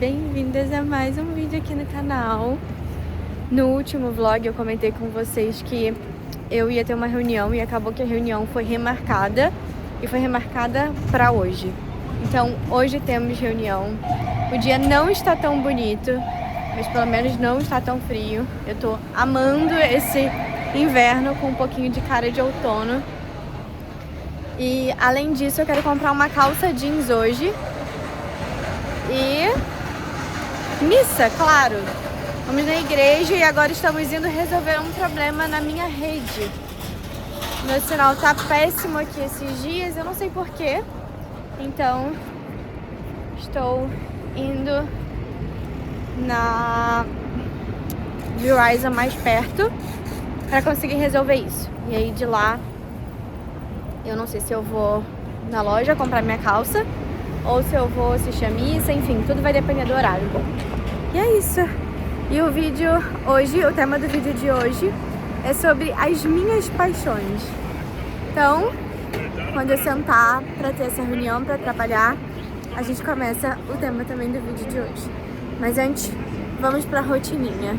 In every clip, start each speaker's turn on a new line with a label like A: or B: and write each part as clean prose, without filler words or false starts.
A: bem-vindas a mais um vídeo aqui no canal. No último vlog eu comentei com vocês que eu ia ter uma reunião e acabou que a reunião foi remarcada e foi remarcada para hoje. Então hoje temos reunião. O dia não está tão bonito, mas pelo menos não está tão frio. Eu tô amando esse inverno com um pouquinho de cara de outono. E além disso eu quero comprar uma calça jeans hoje. E missa, claro. Vamos na igreja e agora estamos indo resolver um problema na minha rede. Meu sinal tá péssimo aqui esses dias, eu não sei porquê. Então, estou indo na Verizon mais perto para conseguir resolver isso. E aí de lá, eu não sei se eu vou na loja comprar minha calça ou se eu vou assistir a missa, enfim, tudo vai depender do horário. E é isso. E o vídeo hoje, o tema do vídeo de hoje é sobre as minhas paixões. Então, quando eu sentar pra ter essa reunião, pra trabalhar, a gente começa o tema também do vídeo de hoje. Mas antes, vamos pra rotininha.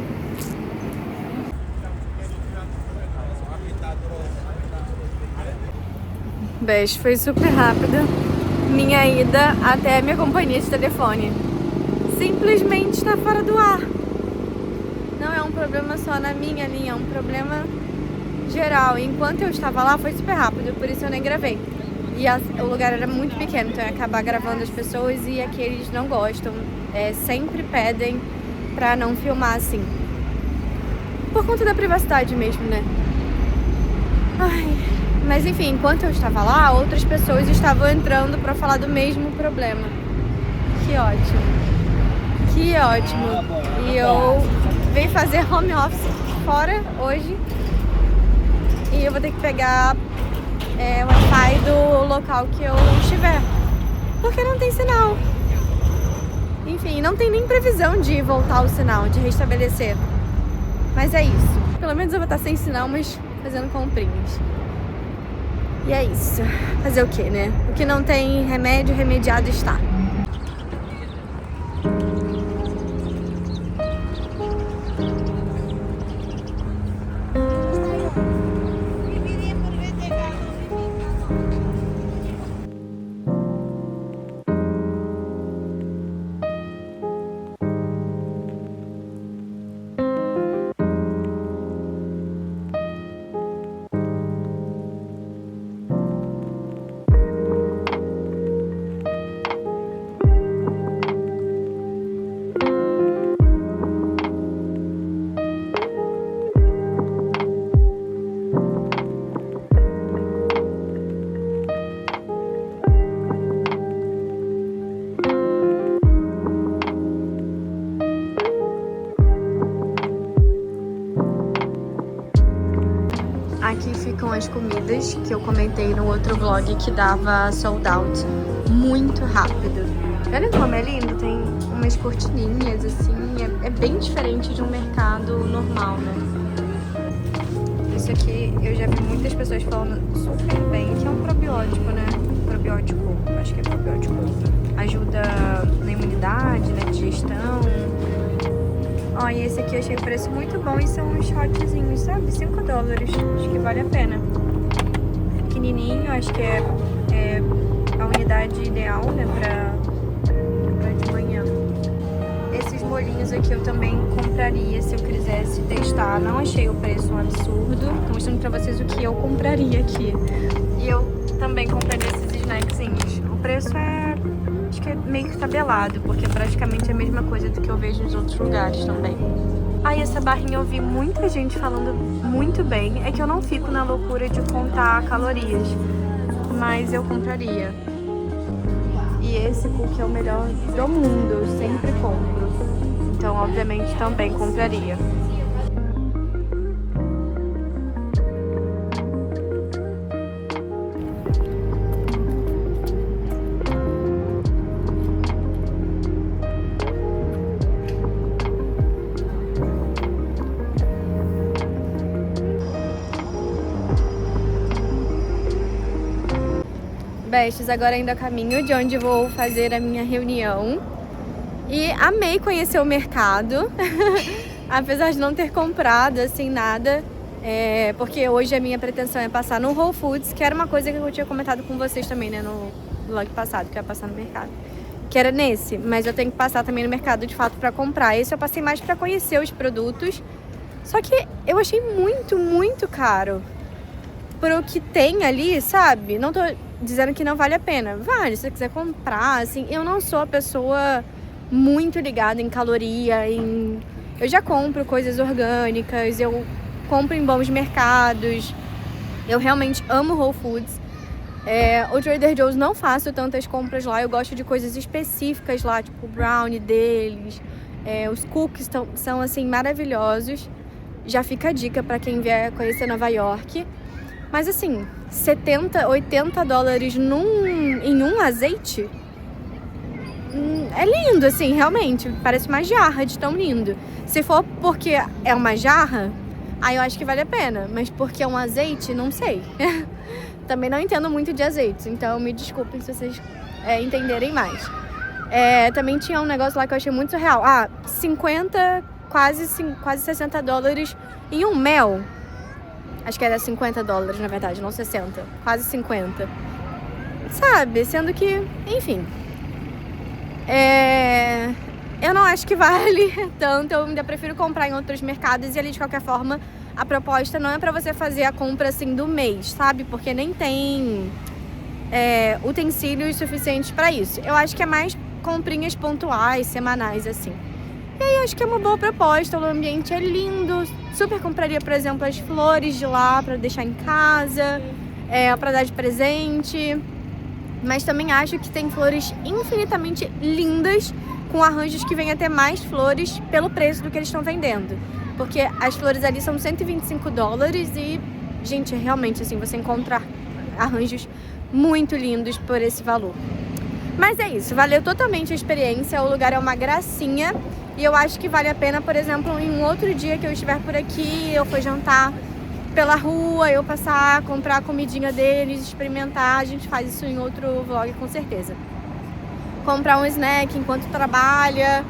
A: Beijo, foi super rápido. Minha ida até a minha companhia de telefone simplesmente está fora do ar. Não é um problema só na minha linha, é um problema geral. Enquanto eu estava lá foi super rápido, por isso eu nem gravei. E o lugar era muito pequeno, então eu ia acabar gravando as pessoas e aqui eles não gostam. Sempre pedem pra não filmar assim. Por conta da privacidade mesmo, né? Ai... Mas enfim, enquanto eu estava lá, outras pessoas estavam entrando para falar do mesmo problema. Que ótimo. Que ótimo. E eu vim fazer home office fora hoje. E eu vou ter que pegar o Wi-Fi do local que eu estiver. Porque não tem sinal. Enfim, não tem nem previsão de voltar o sinal, de restabelecer. Mas é isso. Pelo menos eu vou estar sem sinal, mas fazendo comprinhas. E é isso. Fazer o que, né? O que não tem remédio, remediado está. Aqui ficam as comidas que eu comentei no outro vlog que dava sold out muito rápido. Olha como é lindo, tem umas cortininhas assim, é bem diferente de um mercado normal, né? Isso aqui eu já vi muitas pessoas falando super bem, que é um probiótico, né? Probiótico, acho que é probiótico. Ajuda na imunidade, na digestão. Ó, e esse aqui eu achei o preço muito bom e são uns shotzinhos, sabe? $5. Acho que vale a pena. Pequenininho, acho que é a unidade ideal, né? Pra de manhã. Esses molhinhos aqui eu também compraria se eu quisesse testar. Não achei o preço um absurdo. Tô mostrando pra vocês o que eu compraria aqui. E eu também compraria esses snackzinhos. O preço acho que é meio que tabelado, porque é praticamente a mesma coisa do que eu vejo nos outros lugares também. E essa barrinha eu vi muita gente falando muito bem. É que eu não fico na loucura de contar calorias, mas eu compraria. E esse cookie é o melhor do mundo, eu sempre compro. Então, obviamente, também compraria. Bestes, agora ainda a caminho de onde vou fazer a minha reunião. E amei conhecer o mercado, apesar de não ter comprado, assim, nada. Porque hoje a minha pretensão é passar no Whole Foods, que era uma coisa que eu tinha comentado com vocês também, né, no vlog passado, que eu ia passar no mercado. Que era nesse, mas eu tenho que passar também no mercado, de fato, pra comprar. Esse eu passei mais pra conhecer os produtos. Só que eu achei muito, muito caro pro que tem ali, sabe? Não tô dizendo que não vale a pena. Vale, se você quiser comprar, assim. Eu não sou a pessoa muito ligada em caloria, eu já compro coisas orgânicas, eu compro em bons mercados. Eu realmente amo Whole Foods. O Trader Joe's não faço tantas compras lá, eu gosto de coisas específicas lá, tipo o brownie deles. Os cookies são, assim, maravilhosos. Já fica a dica pra quem vier conhecer Nova York. Mas assim, 70, 80 dólares em um azeite? É lindo, assim, realmente. Parece uma jarra de tão lindo. Se for porque é uma jarra, aí eu acho que vale a pena. Mas porque é um azeite, não sei. Também não entendo muito de azeites, então me desculpem se vocês entenderem mais. Também tinha um negócio lá que eu achei muito surreal. 50, quase 60 dólares em um mel. Acho que era 50 dólares, na verdade, não 60. Quase 50. Sabe? Sendo que, enfim. Eu não acho que vale tanto. Eu ainda prefiro comprar em outros mercados. E ali, de qualquer forma, a proposta não é pra você fazer a compra, assim, do mês, sabe? Porque nem tem utensílios suficientes pra isso. Eu acho que é mais comprinhas pontuais, semanais, assim. E aí, acho que é uma boa proposta. O ambiente é lindo. Super compraria, por exemplo, as flores de lá pra deixar em casa, pra dar de presente. Mas também acho que tem flores infinitamente lindas, com arranjos que vêm até mais flores pelo preço do que eles estão vendendo. Porque as flores ali são 125 dólares e, gente, realmente, assim, você encontra arranjos muito lindos por esse valor. Mas é isso, valeu totalmente a experiência, o lugar é uma gracinha. E eu acho que vale a pena, por exemplo, em um outro dia que eu estiver por aqui, eu for jantar pela rua, eu passar, comprar a comidinha deles, experimentar. A gente faz isso em outro vlog, com certeza. Comprar um snack enquanto trabalha,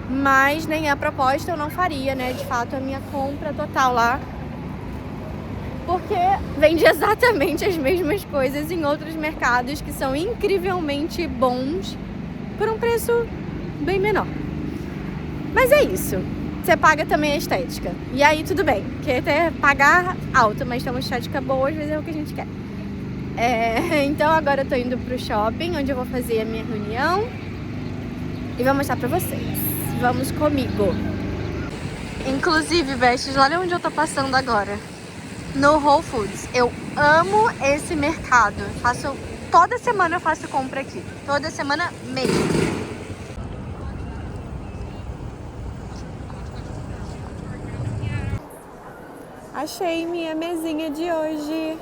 A: mas nem a proposta eu não faria, né? De fato, a minha compra total lá. Porque vende exatamente as mesmas coisas em outros mercados que são incrivelmente bons por um preço bem menor. Mas é isso. Você paga também a estética. E aí tudo bem. Porque até pagar alto, mas ter uma estética boa, às vezes é o que a gente quer. Então agora eu tô indo pro shopping, onde eu vou fazer a minha reunião. E vou mostrar pra vocês. Vamos comigo. Inclusive, besties, olha onde eu tô passando agora. No Whole Foods. Eu amo esse mercado. Toda semana eu faço compra aqui. Toda semana mesmo. Achei minha mesinha de hoje.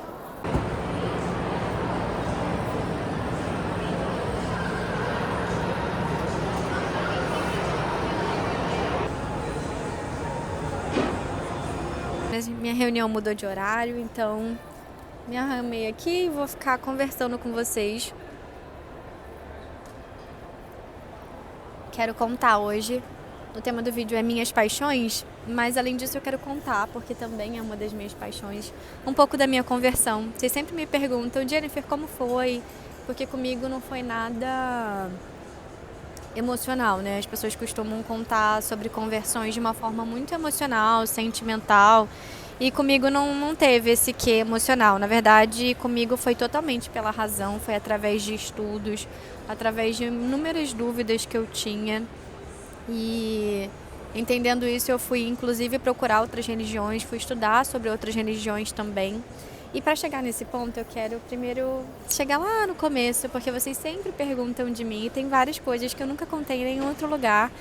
A: Minha reunião mudou de horário, então me arrumei aqui e vou ficar conversando com vocês. Quero contar hoje. O tema do vídeo é minhas paixões, mas além disso eu quero contar, porque também é uma das minhas paixões, um pouco da minha conversão. Vocês sempre me perguntam, Jennifer, como foi? Porque comigo não foi nada emocional, né? As pessoas costumam contar sobre conversões de uma forma muito emocional, sentimental, e comigo não teve esse quê emocional. Na verdade, comigo foi totalmente pela razão, foi através de estudos, através de inúmeras dúvidas que eu tinha. E entendendo isso, eu fui inclusive procurar outras religiões, fui estudar sobre outras religiões também. E para chegar nesse ponto, eu quero primeiro chegar lá no começo, porque vocês sempre perguntam de mim e tem várias coisas que eu nunca contei em nenhum outro lugar.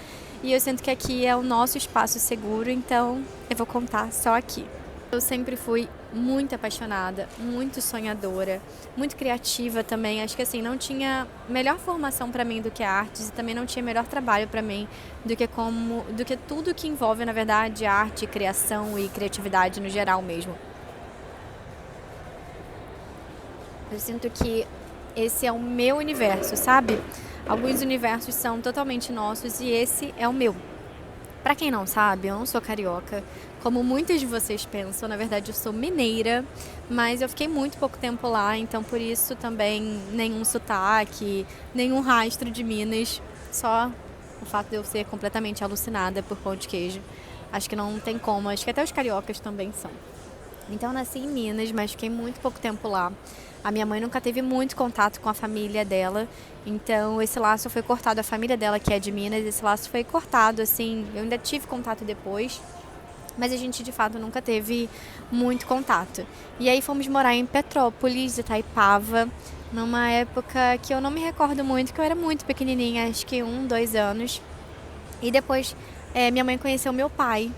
A: E eu sinto que aqui é o nosso espaço seguro, então eu vou contar só aqui. Eu sempre fui muito apaixonada, muito sonhadora, muito criativa também. Acho que assim, não tinha melhor formação para mim do que artes e também não tinha melhor trabalho para mim do que tudo que envolve, na verdade, arte, criação e criatividade no geral mesmo. Eu sinto que esse é o meu universo, sabe? Alguns universos são totalmente nossos e esse é o meu. Pra quem não sabe, eu não sou carioca, como muitos de vocês pensam. Na verdade, eu sou mineira, mas eu fiquei muito pouco tempo lá, então por isso também nenhum sotaque, nenhum rastro de Minas, só o fato de eu ser completamente alucinada por pão de queijo. Acho que não tem como, acho que até os cariocas também são. Então eu nasci em Minas, mas fiquei muito pouco tempo lá. A minha mãe nunca teve muito contato com a família dela, então esse laço foi cortado. A família dela, que é de Minas, esse laço foi cortado, assim, eu ainda tive contato depois, mas a gente de fato nunca teve muito contato. E aí fomos morar em Petrópolis, Itaipava, numa época que eu não me recordo muito, que eu era muito pequenininha, acho que 1, 2 anos. E depois minha mãe conheceu meu pai,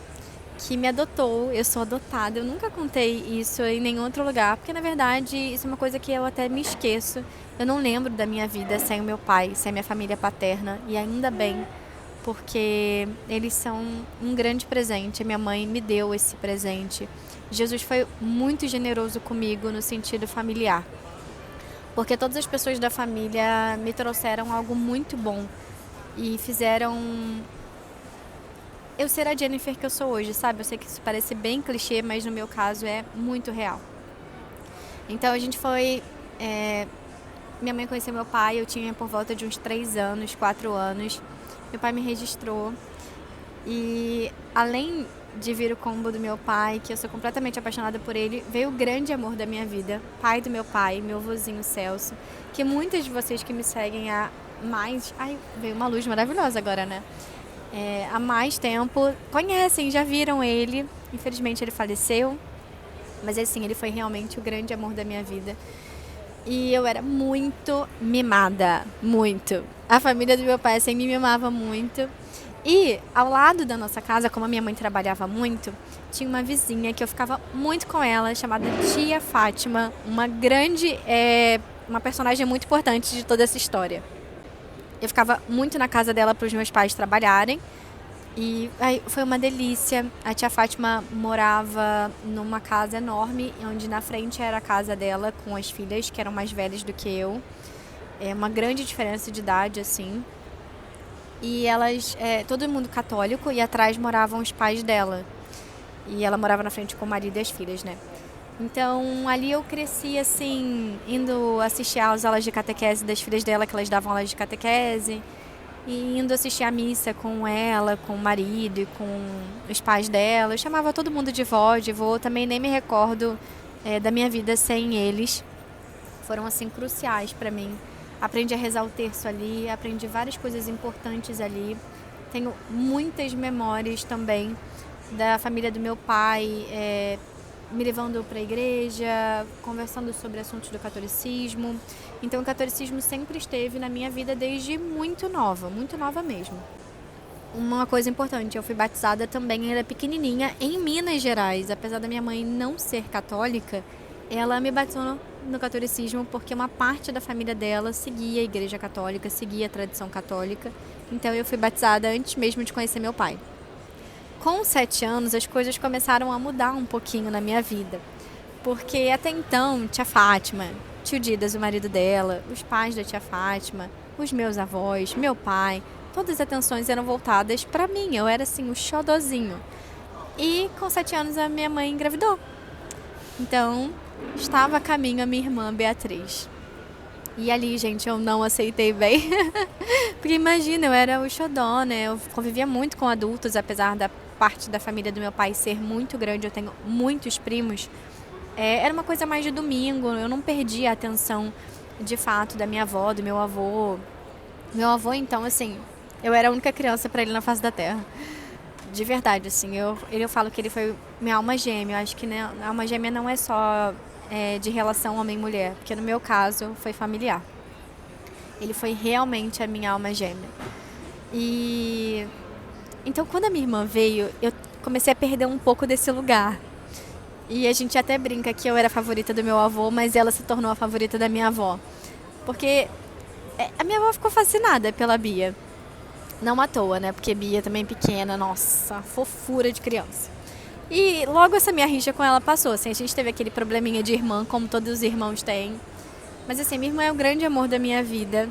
A: que me adotou. Eu sou adotada. Eu nunca contei isso em nenhum outro lugar, porque na verdade isso é uma coisa que eu até me esqueço. Eu não lembro da minha vida sem o meu pai, sem a minha família paterna, e ainda bem, porque eles são um grande presente. A minha mãe me deu esse presente. Jesus foi muito generoso comigo no sentido familiar, porque todas as pessoas da família me trouxeram algo muito bom e fizeram eu ser a Jennifer que eu sou hoje, sabe? Eu sei que isso parece bem clichê, mas no meu caso é muito real. Então a gente foi... minha mãe conheceu meu pai, eu tinha por volta de uns 3 anos, 4 anos. Meu pai me registrou. E além de vir o combo do meu pai, que eu sou completamente apaixonada por ele, veio o grande amor da minha vida, pai do meu pai, meu vozinho Celso, que muitas de vocês que me seguem há mais... Ai, veio uma luz maravilhosa agora, né? Há mais tempo, conhecem, já viram ele. Infelizmente ele faleceu, mas assim, ele foi realmente o grande amor da minha vida. E eu era muito mimada, muito. A família do meu pai assim me mimava muito. E ao lado da nossa casa, como a minha mãe trabalhava muito, tinha uma vizinha que eu ficava muito com ela, chamada Tia Fátima, uma grande, uma personagem muito importante de toda essa história. Eu ficava muito na casa dela para os meus pais trabalharem. E aí foi uma delícia. A tia Fátima morava numa casa enorme, onde na frente era a casa dela com as filhas, que eram mais velhas do que eu. É uma grande diferença de idade, assim. E elas, todo mundo católico, e atrás moravam os pais dela. E ela morava na frente com o marido e as filhas, né? Então, ali eu cresci, assim, indo assistir às aulas de catequese das filhas dela, que elas davam aulas de catequese, e indo assistir a missa com ela, com o marido e com os pais dela. Eu chamava todo mundo de vó, de vô, também nem me recordo da minha vida sem eles. Foram, assim, cruciais para mim. Aprendi a rezar o terço ali, aprendi várias coisas importantes ali. Tenho muitas memórias também da família do meu pai, me levando para a igreja, conversando sobre assuntos do catolicismo. Então o catolicismo sempre esteve na minha vida desde muito nova mesmo. Uma coisa importante, eu fui batizada também, era pequenininha, em Minas Gerais. Apesar da minha mãe não ser católica, ela me batizou no catolicismo porque uma parte da família dela seguia a igreja católica, seguia a tradição católica. Então eu fui batizada antes mesmo de conhecer meu pai. Com 7 anos, as coisas começaram a mudar um pouquinho na minha vida. Porque até então, tia Fátima, tio Didas, o marido dela, os pais da tia Fátima, os meus avós, meu pai, todas as atenções eram voltadas para mim. Eu era assim, o xodozinho. E com 7 anos a minha mãe engravidou. Então, estava a caminho a minha irmã Beatriz. E ali, gente, eu não aceitei bem. Porque imagina, eu era o xodó, né? Eu convivia muito com adultos, apesar da parte da família do meu pai ser muito grande, eu tenho muitos primos. Era uma coisa mais de domingo, eu não perdia a atenção, de fato, da minha avó, do meu avô. Meu avô, então, assim, eu era a única criança para ele na face da terra. De verdade, assim, eu falo que ele foi minha alma gêmea. Eu acho que, né, a alma gêmea não é só de relação homem-mulher, porque no meu caso foi familiar. Ele foi realmente a minha alma gêmea. E então, quando a minha irmã veio, eu comecei a perder um pouco desse lugar. E a gente até brinca que eu era a favorita do meu avô, mas ela se tornou a favorita da minha avó. Porque a minha avó ficou fascinada pela Bia. Não à toa, né? Porque Bia também pequena, nossa, fofura de criança. E logo essa minha rixa com ela passou, assim, a gente teve aquele probleminha de irmã, como todos os irmãos têm. Mas assim, minha irmã é o grande amor da minha vida.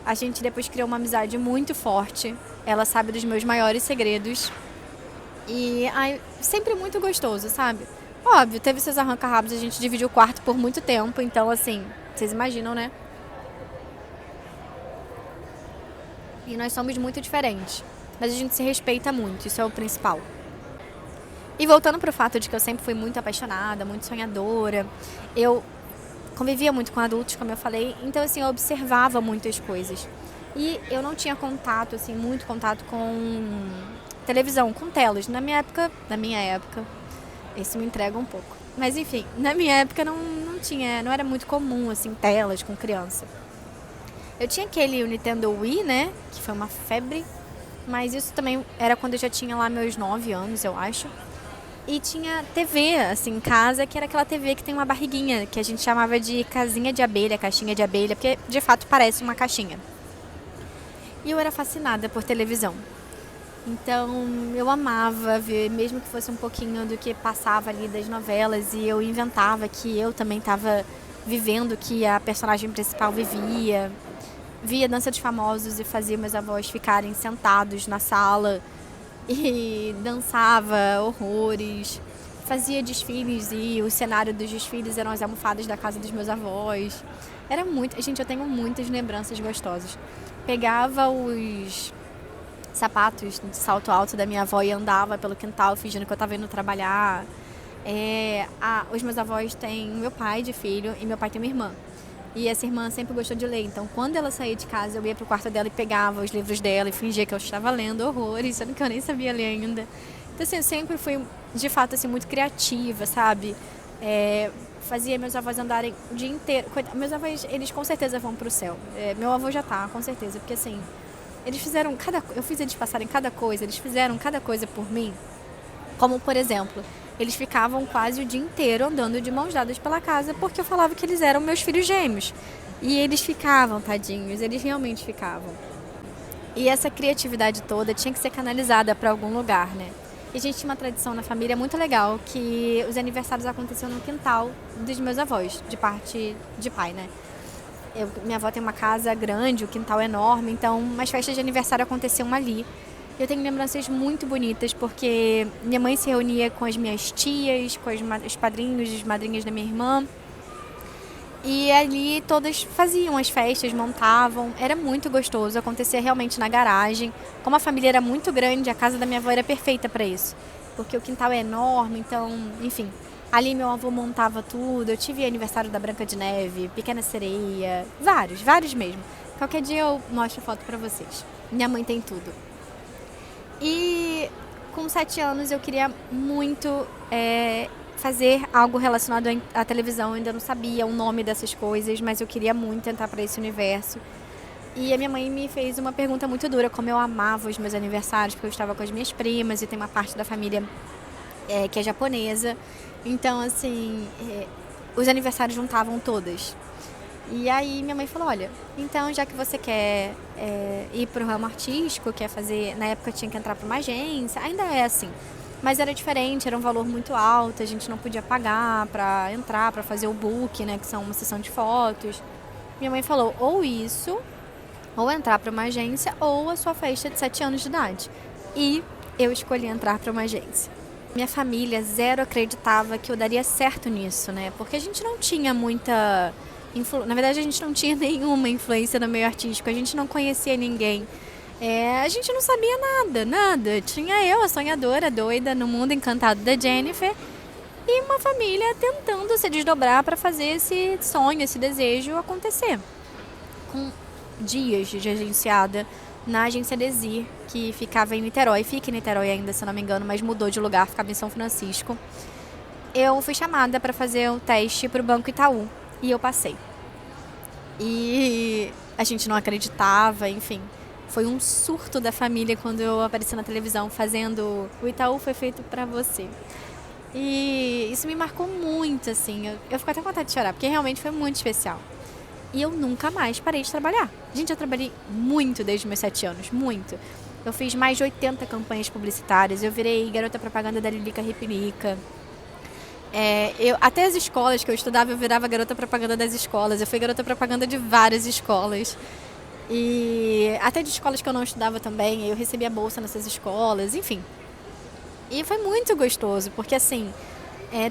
A: A gente depois criou uma amizade muito forte. Ela sabe dos meus maiores segredos. E sempre muito gostoso, sabe? Óbvio, teve seus arranca-rabos, a gente dividiu o quarto por muito tempo. Então, assim, vocês imaginam, né? E nós somos muito diferentes. Mas a gente se respeita muito, isso é o principal. E voltando pro fato de que eu sempre fui muito apaixonada, muito sonhadora, eu convivia muito com adultos, como eu falei, então assim, eu observava muitas coisas. E eu não tinha contato, assim, muito contato com televisão, com telas. Na minha época, isso me entrega um pouco. Mas enfim, na minha época não era muito comum, assim, telas com criança. Eu tinha o Nintendo Wii, né, que foi uma febre, mas isso também era quando eu já tinha lá meus 9 anos, eu acho. E tinha TV, assim, em casa, que era aquela TV que tem uma barriguinha, que a gente chamava de casinha de abelha, caixinha de abelha, porque de fato parece uma caixinha. E eu era fascinada por televisão. Então eu amava ver, mesmo que fosse um pouquinho do que passava ali das novelas, e eu inventava que eu também estava vivendo o que a personagem principal vivia. Via Dança dos Famosos e fazia meus avós ficarem sentados na sala e dançava horrores, fazia desfiles e o cenário dos desfiles eram as almofadas da casa dos meus avós. Era muito, gente, eu tenho muitas lembranças gostosas. Pegava os sapatos de salto alto da minha avó e andava pelo quintal fingindo que eu estava indo trabalhar. Os meus avós têm meu pai de filho e meu pai tem uma irmã. E essa irmã sempre gostou de ler, então quando ela saía de casa eu ia pro quarto dela e pegava os livros dela e fingia que eu estava lendo horrores, sendo que eu nem sabia ler ainda. Então assim, eu sempre fui, de fato, assim, muito criativa, sabe? Fazia meus avós andarem o dia inteiro. Meus avós, eles com certeza vão pro céu. Meu avô já tá, com certeza, porque assim, eles fizeram eu fiz eles passarem cada coisa, eles fizeram cada coisa por mim. Como, por exemplo, eles ficavam quase o dia inteiro andando de mãos dadas pela casa porque eu falava que eles eram meus filhos gêmeos. E eles ficavam, tadinhos, eles realmente ficavam. E essa criatividade toda tinha que ser canalizada para algum lugar, né? E a gente tinha uma tradição na família muito legal, que os aniversários aconteciam no quintal dos meus avós, de parte de pai, né? Minha avó tem uma casa grande, o quintal é enorme, então as festas de aniversário aconteciam ali. Eu tenho lembranças muito bonitas, porque minha mãe se reunia com as minhas tias, com os padrinhos e as madrinhas da minha irmã. E ali todas faziam as festas, montavam. Era muito gostoso, acontecia realmente na garagem. Como a família era muito grande, a casa da minha avó era perfeita para isso. Porque o quintal é enorme, então, enfim. Ali meu avô montava tudo. Eu tive aniversário da Branca de Neve, Pequena Sereia, vários mesmo. Qualquer dia eu mostro a foto para vocês. Minha mãe tem tudo. E com 7 anos eu queria muito fazer algo relacionado à televisão. Eu ainda não sabia o nome dessas coisas, mas eu queria muito entrar para esse universo. E a minha mãe me fez uma pergunta muito dura, como eu amava os meus aniversários, porque eu estava com as minhas primas e tem uma parte da família que é japonesa. Então, assim, os aniversários juntavam todas. E aí minha mãe falou, olha, então já que você quer ir para o ramo artístico, quer fazer, na época tinha que entrar para uma agência, ainda é assim, mas era diferente, era um valor muito alto, a gente não podia pagar para entrar, para fazer o book, né, que são uma sessão de fotos. Minha mãe falou, ou isso, ou entrar para uma agência, ou a sua festa de 7 anos de idade. E eu escolhi entrar para uma agência. Minha família zero acreditava que eu daria certo nisso, né, porque a gente não tinha muita... Na verdade, a gente não tinha nenhuma influência no meio artístico, a gente não conhecia ninguém. A gente não sabia nada. Tinha eu, a sonhadora, doida, no mundo encantado da Jennifer, e uma família tentando se desdobrar para fazer esse sonho, esse desejo acontecer. Com dias de agenciada na agência Desir, que ficava em Niterói, fica em Niterói ainda, se não me engano, mas mudou de lugar, ficava em São Francisco. Eu fui chamada para fazer o teste para o Banco Itaú. E eu passei. E a gente não acreditava, enfim. Foi um surto da família quando eu apareci na televisão fazendo o Itaú foi feito pra você. E isso me marcou muito, assim. Eu fico até com vontade de chorar, porque realmente foi muito especial. E eu nunca mais parei de trabalhar. Gente, eu trabalhei muito desde meus 7 anos, muito. Eu fiz mais de 80 campanhas publicitárias. Eu virei garota propaganda da Lilica Ripilica. Até as escolas que eu estudava, eu virava garota propaganda das escolas. Eu fui garota propaganda de várias escolas.
B: E até de escolas que eu não estudava também, eu recebia bolsa nessas escolas, enfim. E foi muito gostoso, porque assim,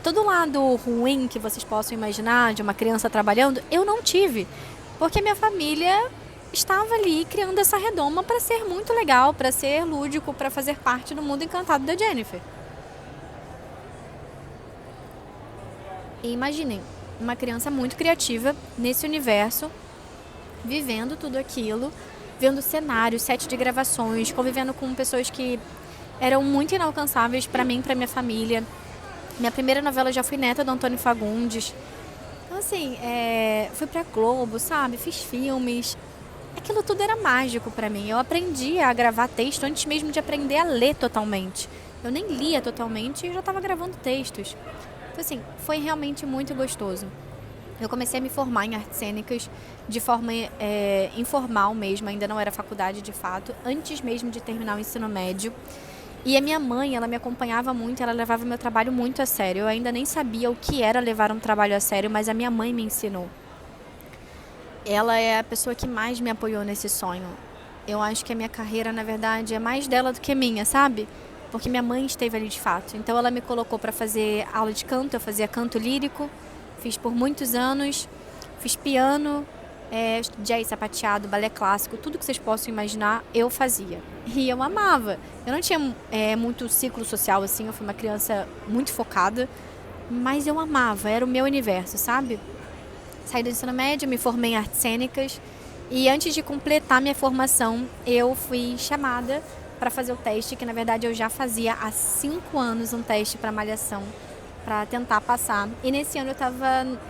B: todo lado ruim que vocês possam imaginar de uma criança trabalhando, eu não tive. Porque minha família estava ali criando essa redoma para ser muito legal, para ser lúdico, para fazer parte do mundo encantado da Jennifer. E imaginem, uma criança muito criativa nesse universo, vivendo tudo aquilo, vendo cenários, set de gravações, convivendo com pessoas que eram muito inalcançáveis para mim e para minha família. Minha primeira novela eu já fui neta do Antônio Fagundes. Então, assim, fui pra Globo, sabe? Fiz filmes. Aquilo tudo era mágico pra mim. Eu aprendi a gravar texto antes mesmo de aprender a ler totalmente. Eu nem lia totalmente e já estava gravando textos. Então, assim, foi realmente muito gostoso. Eu comecei a me formar em artes cênicas de forma informal mesmo, ainda não era faculdade de fato, antes mesmo de terminar o ensino médio. E a minha mãe, ela me acompanhava muito, ela levava meu trabalho muito a sério. Eu ainda nem sabia o que era levar um trabalho a sério, mas a minha mãe me ensinou. Ela é a pessoa que mais me apoiou nesse sonho. Eu acho que a minha carreira, na verdade, é mais dela do que minha, sabe? Porque minha mãe esteve ali de fato. Então ela me colocou para fazer aula de canto, eu fazia canto lírico, fiz por muitos anos, fiz piano, jazz, sapateado, balé clássico, tudo que vocês possam imaginar, eu fazia. E eu amava. Eu não tinha muito ciclo social, assim, eu fui uma criança muito focada, mas eu amava, era o meu universo, sabe? Saí do ensino médio, me formei em artes cênicas e antes de completar minha formação, eu fui chamada para fazer o teste, que na verdade eu já fazia há 5 anos um teste para malhação, para tentar passar. E nesse ano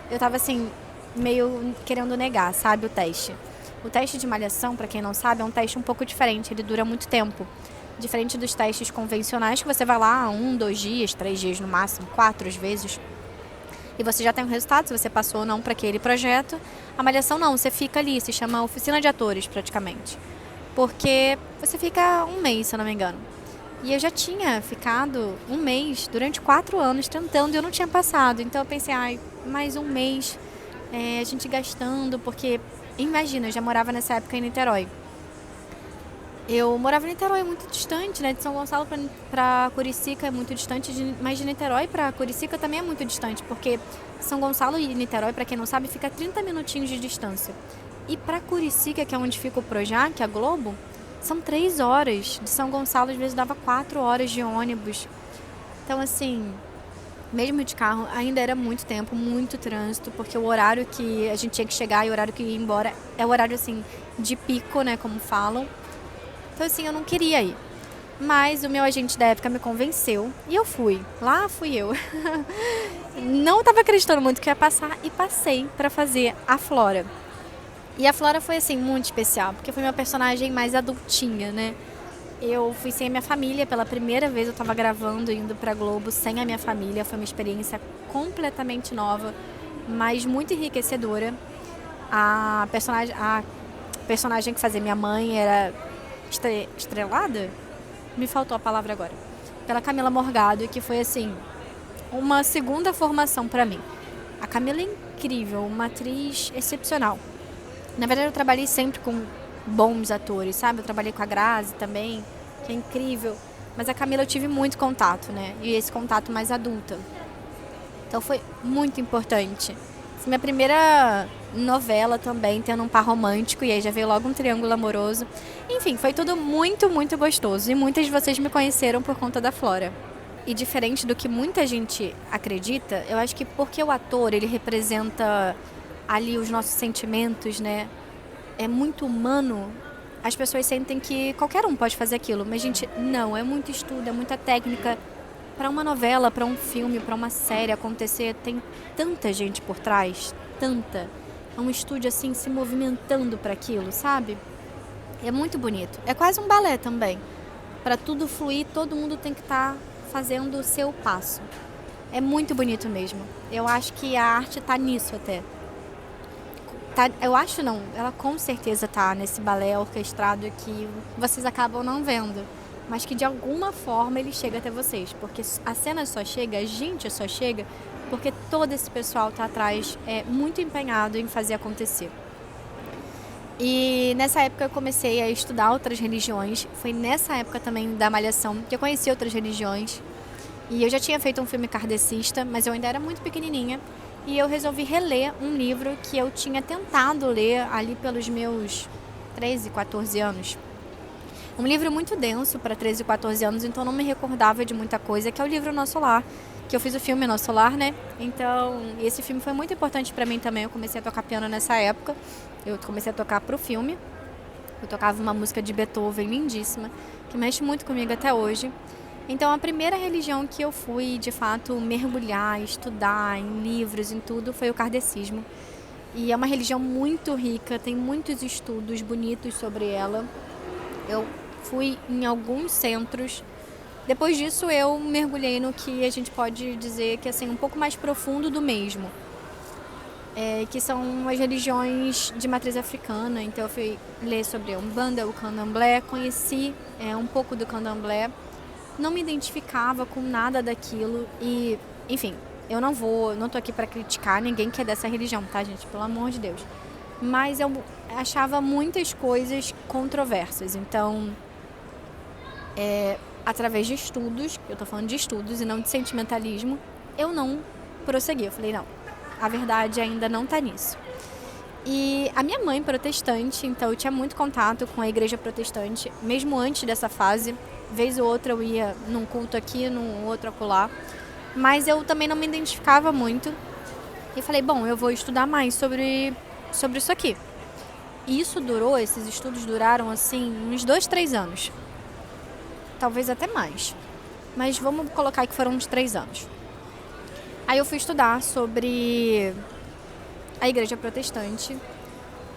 B: eu tava assim, meio querendo negar, sabe, o teste. O teste de malhação, para quem não sabe, é um teste um pouco diferente, ele dura muito tempo. Diferente dos testes convencionais, que você vai lá 1, 2 dias, 3 dias no máximo, 4 às vezes, e você já tem o resultado, se você passou ou não para aquele projeto. A malhação não, você fica ali, se chama oficina de atores praticamente. Porque você fica 1 mês, se eu não me engano. E eu já tinha ficado 1 mês durante 4 anos tentando e eu não tinha passado. Então eu pensei, mais 1 mês a gente gastando, porque imagina, eu já morava nessa época em Niterói. Eu morava em Niterói, muito distante, né? De São Gonçalo para Curicica é muito distante, mas de Niterói para Curicica também é muito distante, porque São Gonçalo e Niterói, para quem não sabe, fica a 30 minutinhos de distância. E para Curicica, que é onde fica o Projac, a Globo, são 3 horas. De São Gonçalo, às vezes, dava 4 horas de ônibus. Então, assim, mesmo de carro, ainda era muito tempo, muito trânsito, porque o horário que a gente tinha que chegar e o horário que ia embora é o horário, assim, de pico, né, como falam. Então, assim, eu não queria ir. Mas o meu agente da época me convenceu e eu fui. Lá fui eu. Não estava acreditando muito que ia passar e passei para fazer a Flora. E a Flora foi, assim, muito especial, porque foi minha personagem mais adultinha, né? Eu fui sem a minha família, pela primeira vez eu estava gravando, indo pra Globo sem a minha família. Foi uma experiência completamente nova, mas muito enriquecedora. A personagem que fazia minha mãe era estrelada? Me faltou a palavra agora. Pela Camila Morgado, que foi, assim, uma segunda formação pra mim. A Camila é incrível, uma atriz excepcional. Na verdade, eu trabalhei sempre com bons atores, sabe? Eu trabalhei com a Grazi também, que é incrível. Mas a Camila eu tive muito contato, né? E esse contato mais adulta. Então foi muito importante. Minha primeira novela também, tendo um par romântico, e aí já veio logo um triângulo amoroso. Enfim, foi tudo muito, muito gostoso. E muitas de vocês me conheceram por conta da Flora. E diferente do que muita gente acredita, eu acho que porque o ator, ele representa ali os nossos sentimentos, né? É muito humano. As pessoas sentem que qualquer um pode fazer aquilo, mas, gente, não, é muito estudo, é muita técnica. Para uma novela, para um filme, para uma série acontecer, tem tanta gente por trás, tanta. É um estúdio, assim, se movimentando para aquilo, sabe? É muito bonito. É quase um balé também. Para tudo fluir, todo mundo tem que estar fazendo o seu passo. É muito bonito mesmo. Eu acho que a arte está nisso até. Eu acho não, ela com certeza tá nesse balé orquestrado que vocês acabam não vendo, mas que de alguma forma ele chega até vocês, porque a cena só chega, a gente só chega, porque todo esse pessoal tá atrás muito empenhado em fazer acontecer. E nessa época eu comecei a estudar outras religiões. Foi nessa época também da Malhação que eu conheci outras religiões. E eu já tinha feito um filme kardecista, mas eu ainda era muito pequenininha. E eu resolvi reler um livro que eu tinha tentado ler ali pelos meus 13, 14 anos. Um livro muito denso para 13, 14 anos, então não me recordava de muita coisa, que é o livro Nosso Lar, que eu fiz o filme Nosso Lar, né? Então, esse filme foi muito importante para mim também. Eu comecei a tocar piano nessa época. Eu comecei a tocar pro filme. Eu tocava uma música de Beethoven lindíssima, que mexe muito comigo até hoje. Então, a primeira religião que eu fui, de fato, mergulhar, estudar em livros, em tudo, foi o kardecismo. E é uma religião muito rica, tem muitos estudos bonitos sobre ela. Eu fui em alguns centros. Depois disso, eu mergulhei no que a gente pode dizer que é assim, um pouco mais profundo do mesmo. Que são as religiões de matriz africana. Então eu fui ler sobre a Umbanda, o Candomblé, conheci um pouco do Candomblé. Não me identificava com nada daquilo e, enfim, eu não tô aqui para criticar ninguém que é dessa religião, tá, gente? Pelo amor de Deus. Mas eu achava muitas coisas controversas. Então, através de estudos, eu tô falando de estudos e não de sentimentalismo, eu não prossegui. Eu falei, não, a verdade ainda não tá nisso. E a minha mãe protestante, então eu tinha muito contato com a igreja protestante, mesmo antes dessa fase. Vez ou outra eu ia num culto aqui, num outro acolá. Mas eu também não me identificava muito. E falei, bom, eu vou estudar mais sobre isso aqui. E esses estudos duraram assim uns 2, 3 anos. Talvez até mais. Mas vamos colocar que foram uns 3 anos. Aí eu fui estudar sobre a igreja protestante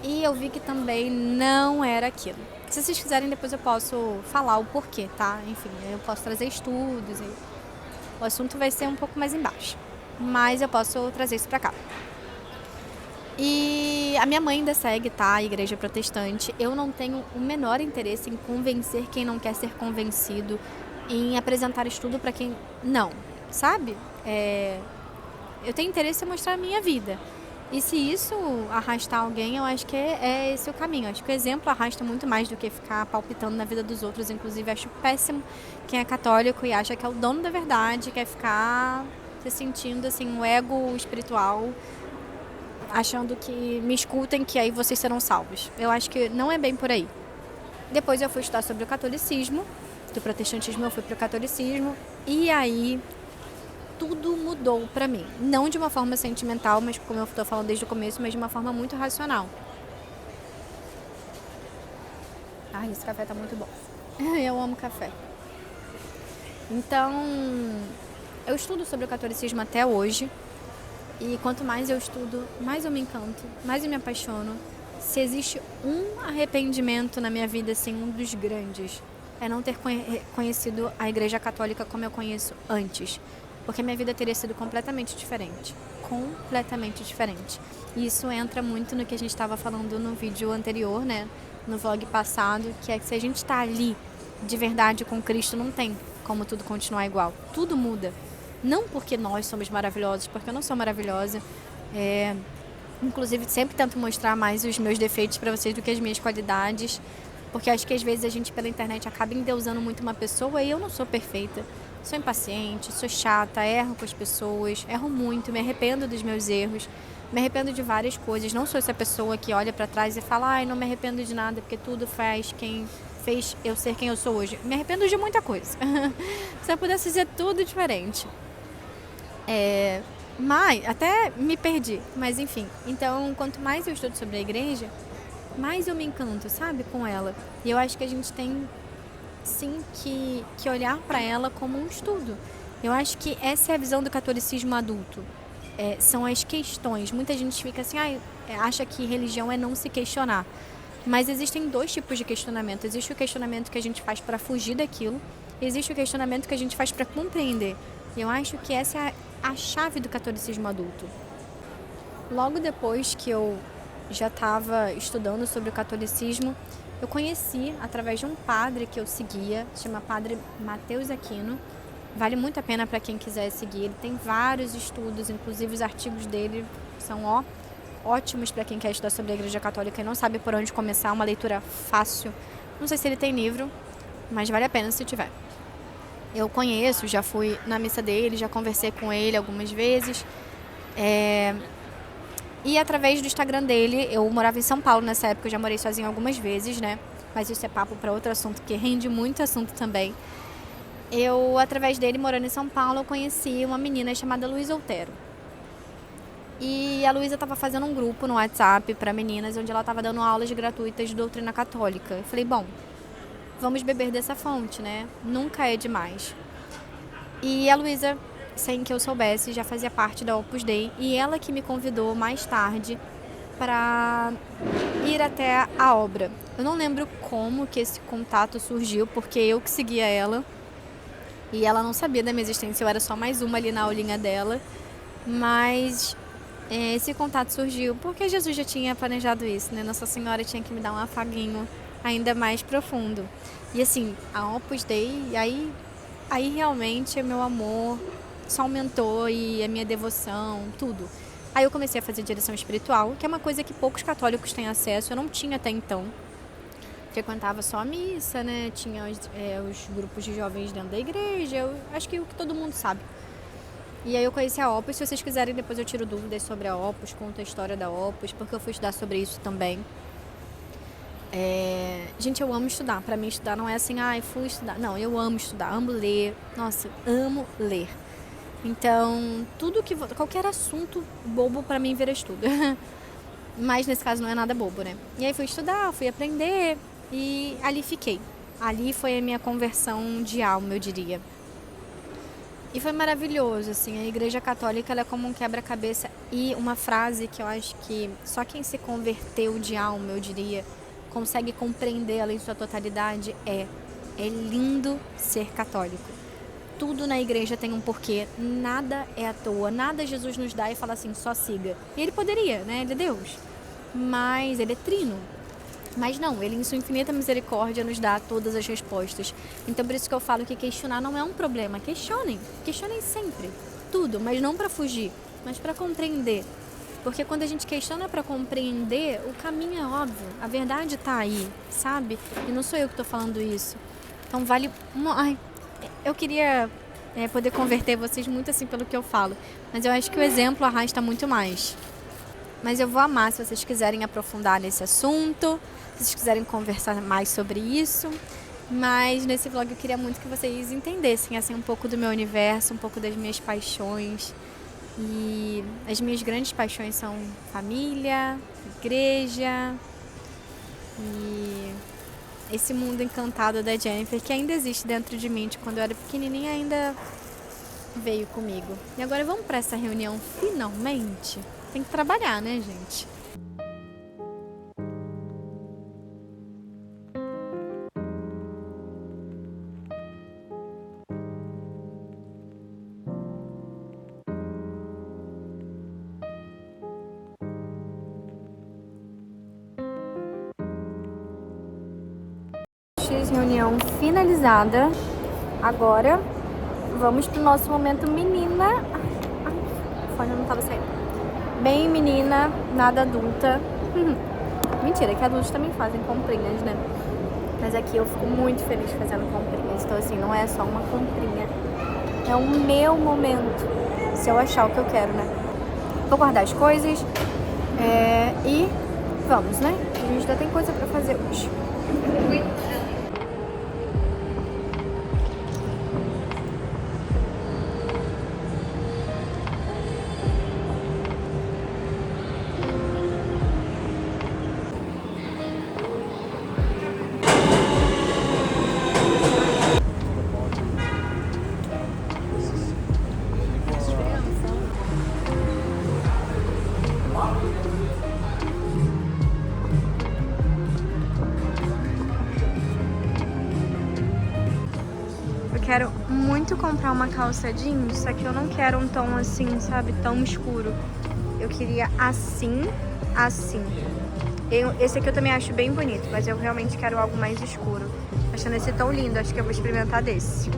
B: e eu vi que também não era aquilo. Se vocês quiserem, depois eu posso falar o porquê, tá? Enfim, eu posso trazer estudos. O assunto vai ser um pouco mais embaixo, mas eu posso trazer isso pra cá. E a minha mãe ainda segue, tá? A igreja protestante. Eu não tenho o menor interesse em convencer quem não quer ser convencido, em apresentar estudo pra quem não, sabe? Eu tenho interesse em mostrar a minha vida. E se isso arrastar alguém, eu acho que é esse o caminho. Eu acho que o exemplo arrasta muito mais do que ficar palpitando na vida dos outros. Inclusive, acho péssimo quem é católico e acha que é o dono da verdade, quer ficar se sentindo assim, um ego espiritual, achando que me escutem, que aí vocês serão salvos. Eu acho que não é bem por aí. Depois eu fui estudar sobre o catolicismo. Do protestantismo eu fui para o catolicismo. E aí tudo mudou pra mim. Não de uma forma sentimental, mas como eu tô falando desde o começo, mas de uma forma muito racional. Ai, esse café tá muito bom. Eu amo café. Então, eu estudo sobre o catolicismo até hoje. E quanto mais eu estudo, mais eu me encanto, mais eu me apaixono. Se existe um arrependimento na minha vida, assim, um dos grandes, é não ter conhecido a Igreja Católica como eu conheço antes. Porque minha vida teria sido completamente diferente. Completamente diferente. E isso entra muito no que a gente estava falando no vídeo anterior, né? No vlog passado, que é que se a gente está ali de verdade com Cristo, não tem como tudo continuar igual. Tudo muda. Não porque nós somos maravilhosos, porque eu não sou maravilhosa. Inclusive, sempre tento mostrar mais os meus defeitos para vocês do que as minhas qualidades. Porque acho que às vezes a gente pela internet acaba endeusando muito uma pessoa e eu não sou perfeita. Sou impaciente, sou chata, erro com as pessoas, erro muito, me arrependo dos meus erros, me arrependo de várias coisas. Não sou essa pessoa que olha pra trás e fala, ai, não me arrependo de nada, porque tudo fez eu ser quem eu sou hoje. Me arrependo de muita coisa. Se eu pudesse dizer tudo diferente. Mas, até me perdi, mas enfim. Então, quanto mais eu estudo sobre a igreja, mais eu me encanto, sabe, com ela. E eu acho que a gente tem sim que olhar para ela como um estudo. Eu acho que essa é a visão do catolicismo adulto. São as questões. Muita gente fica assim, acha que religião é não se questionar. Mas existem 2 tipos de questionamento. Existe o questionamento que a gente faz para fugir daquilo. Existe o questionamento que a gente faz para compreender. E eu acho que essa é a chave do catolicismo adulto. Logo depois que eu já estava estudando sobre o catolicismo, eu conheci através de um padre que eu seguia, se chama Padre Mateus Aquino. Vale muito a pena para quem quiser seguir. Ele tem vários estudos, inclusive os artigos dele são ótimos para quem quer estudar sobre a Igreja Católica e não sabe por onde começar, uma leitura fácil. Não sei se ele tem livro, mas vale a pena se tiver. Eu conheço, já fui na missa dele, já conversei com ele algumas vezes. E através do Instagram dele, eu morava em São Paulo nessa época, eu já morei sozinha algumas vezes, né? Mas isso é papo para outro assunto, que rende muito assunto também. Através dele, morando em São Paulo, eu conheci uma menina chamada Luísa Otero. E a Luísa estava fazendo um grupo no WhatsApp para meninas, onde ela estava dando aulas gratuitas de doutrina católica. Eu falei, bom, vamos beber dessa fonte, né? Nunca é demais. E a Luísa, sem que eu soubesse, já fazia parte da Opus Dei. E ela que me convidou mais tarde para ir até a obra. Eu não lembro como que esse contato surgiu, porque eu que seguia ela. E ela não sabia da minha existência, eu era só mais uma ali na aulinha dela. Mas esse contato surgiu porque Jesus já tinha planejado isso, né? Nossa Senhora tinha que me dar um afaguinho ainda mais profundo. E assim, a Opus Dei, aí realmente meu amor só aumentou e a minha devoção, tudo. Aí eu comecei a fazer direção espiritual, que é uma coisa que poucos católicos têm acesso, eu não tinha até então. Frequentava só a missa, né? Tinha os grupos de jovens dentro da igreja, eu acho que o que todo mundo sabe. E aí eu conheci a Opus, se vocês quiserem depois eu tiro dúvidas sobre a Opus, conto a história da Opus, porque eu fui estudar sobre isso também. Gente, eu amo estudar, pra mim estudar não é assim, fui estudar. Não, eu amo estudar, amo ler, nossa, amo ler. Então, qualquer assunto bobo pra mim vira estudo. Mas nesse caso não é nada bobo, né? E aí fui estudar, fui aprender e ali fiquei. Ali foi a minha conversão de alma, eu diria. E foi maravilhoso, assim, a Igreja Católica ela é como um quebra-cabeça. E uma frase que eu acho que só quem se converteu de alma, eu diria, consegue compreender ela em sua totalidade é lindo ser católico. Tudo na igreja tem um porquê, nada é à toa, nada Jesus nos dá e fala assim, só siga. E ele poderia, né? Ele é Deus, mas ele é trino. Mas não, ele em sua infinita misericórdia nos dá todas as respostas. Então por isso que eu falo que questionar não é um problema. Questionem sempre, tudo, mas não para fugir, mas para compreender. Porque quando a gente questiona para compreender, o caminho é óbvio, a verdade tá aí, sabe? E não sou eu que tô falando isso. Então vale... eu queria poder converter vocês muito assim pelo que eu falo, mas eu acho que o exemplo arrasta muito mais. Mas eu vou amar se vocês quiserem aprofundar nesse assunto, se vocês quiserem conversar mais sobre isso. Mas nesse vlog eu queria muito que vocês entendessem assim, um pouco do meu universo, um pouco das minhas paixões. E as minhas grandes paixões são família, igreja e esse mundo encantado da Jennifer, que ainda existe dentro de mim, de quando eu era pequenininha, ainda veio comigo. E agora vamos para essa reunião finalmente? Tem que trabalhar, né, gente? Reunião finalizada. Agora vamos pro nosso momento menina. O fone não tava saindo. Bem menina, nada adulta. Mentira, que adultos também fazem comprinhas, né? Mas aqui eu fico muito feliz fazendo comprinhas. Então assim, não é só uma comprinha, é o meu momento. Se eu achar o que eu quero, né? Vou guardar as coisas e vamos, né? A gente ainda tem coisa pra fazer hoje. Quero muito comprar uma calça jeans, só que eu não quero um tom assim, sabe, tão escuro. Eu queria assim. Esse aqui eu também acho bem bonito, mas eu realmente quero algo mais escuro. Achando esse tão lindo, acho que eu vou experimentar desse.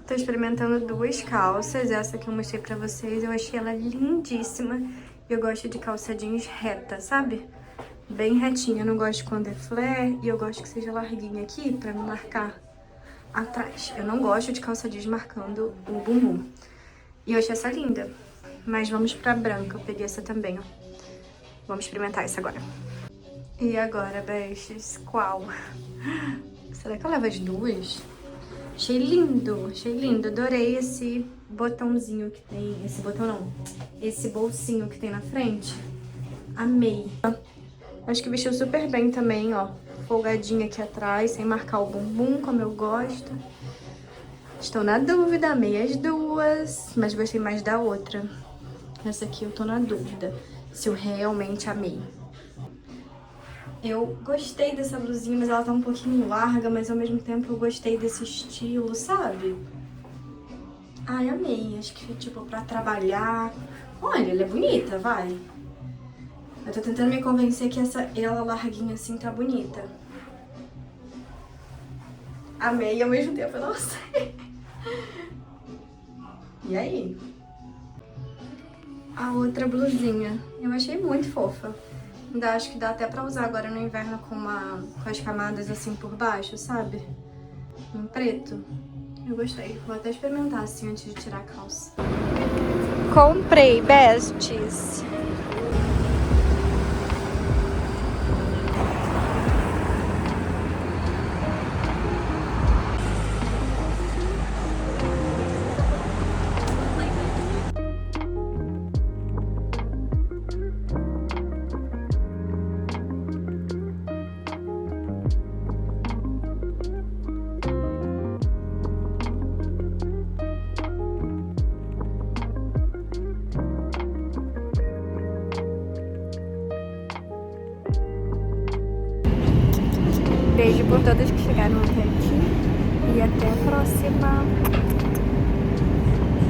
B: Tô experimentando duas calças, essa que eu mostrei pra vocês, eu achei ela lindíssima.
A: Eu gosto de calça jeans reta, sabe? Bem retinha. Eu não gosto quando é flare e eu gosto que seja larguinha aqui pra me marcar atrás. Eu não gosto de calça jeans marcando o bumbum. E eu achei essa linda. Mas vamos pra branca. Eu peguei essa também, ó. Vamos experimentar essa agora. E agora, bestes, qual? Será que eu levo as duas? Achei lindo, achei lindo. Adorei esse botãozinho que tem... Esse botão não. Esse bolsinho que tem na frente. Amei. Acho que vestiu super bem também, ó. Folgadinha aqui atrás, sem marcar o bumbum, como eu gosto. Estou na dúvida, amei as duas, mas gostei mais da outra. Essa aqui eu tô na dúvida, se eu realmente amei. Eu gostei dessa blusinha, mas ela tá um pouquinho larga, mas ao mesmo tempo eu gostei desse estilo, sabe? Ai, amei. Acho que, tipo, pra trabalhar... Olha, ela é bonita, vai. Eu tô tentando me convencer que ela larguinha assim tá bonita. Amei e ao mesmo tempo eu não sei. E aí? A outra blusinha. Eu achei muito fofa. Ainda acho que dá até pra usar agora no inverno com as camadas assim por baixo, sabe? Em preto. Eu gostei. Vou até experimentar assim antes de tirar a calça. Comprei, besties. Beijo por todas que chegaram até aqui e até a próxima.